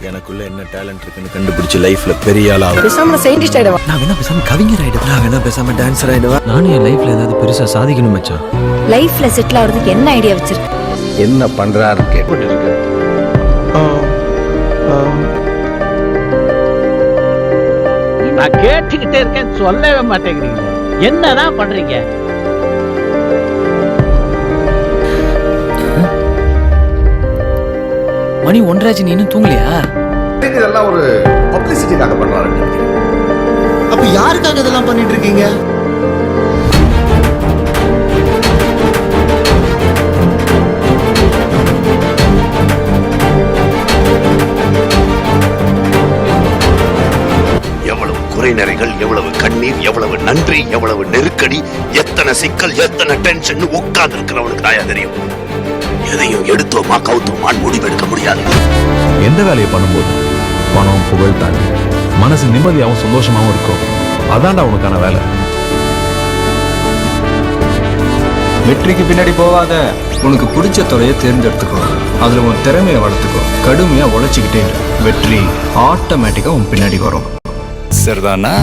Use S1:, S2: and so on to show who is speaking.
S1: எனக்குள்ள என்ன டேலண்ட் இருக்குன்னு கண்டுபிடிச்சு லைஃப்ல பெரிய ஆளா
S2: பேசாம சயின்டிஸ்ட் ஆயிடுவா.
S1: நான் வேணா பேசாம கவிஞர் ஆயிடுவேன். நான் வேணா பேசாம டான்சர் ஆயிடுவேன். நானும் என் லைஃப்ல ஏதாவது பெருசா சாதிக்கணும் மச்சான்.
S2: லைஃப்ல செட்டில் ஆகிறதுக்கு என்ன ஐடியா வச்சிருக்க?
S1: என்ன பண்றாரு கேட்டு இருக்கு.
S3: நான் கேட்டுக்கிட்டே இருக்கேன், சொல்லவே மாட்டேங்கிறீங்க. என்னதான் பண்றீங்க?
S4: மணி 1:30 நீ இன்னும் தூங்கலையா?
S5: இதெல்லாம் ஒரு பப்ளிசிட்டிக்காக பண்றாரு.
S6: அப்ப யாருக்காக இதெல்லாம் பண்ணிட்டு இருக்கீங்க?
S7: எவ்வளவு குறைநிறைகள், எவ்வளவு கண்ணீர், எவ்வளவு நன்றி, எவ்வளவு நெருக்கடி, எத்தனை சிக்கல், எத்தனை டென்ஷன் உட்கார்ந்து இருக்கிறவனுக்கு தாயா தெரியும். எதையும் எடுத்தோமா கவுத்தோமான்னு முடிவெடுக்க முடியாது.
S8: எந்த வேலையை பண்ணும்போது பணம் புகழ் தாண்டி மனசு நிம்மதியாகவும் சந்தோஷமாகவும் இருக்கும். அதான்டா உனக்கான வேலை.
S9: வெற்றிக்கு பின்னாடி போகாத, உனக்கு பிடிச்ச துறையை தேர்ந்தெடுத்துக்கோ, அதுல உன் திறமையை வளர்த்துக்கோ, கடுமையா உழைச்சிக்கிட்டே வெற்றி ஆட்டோமேட்டிக்கா உன் பின்னாடி வரும்.
S1: சரிதானா?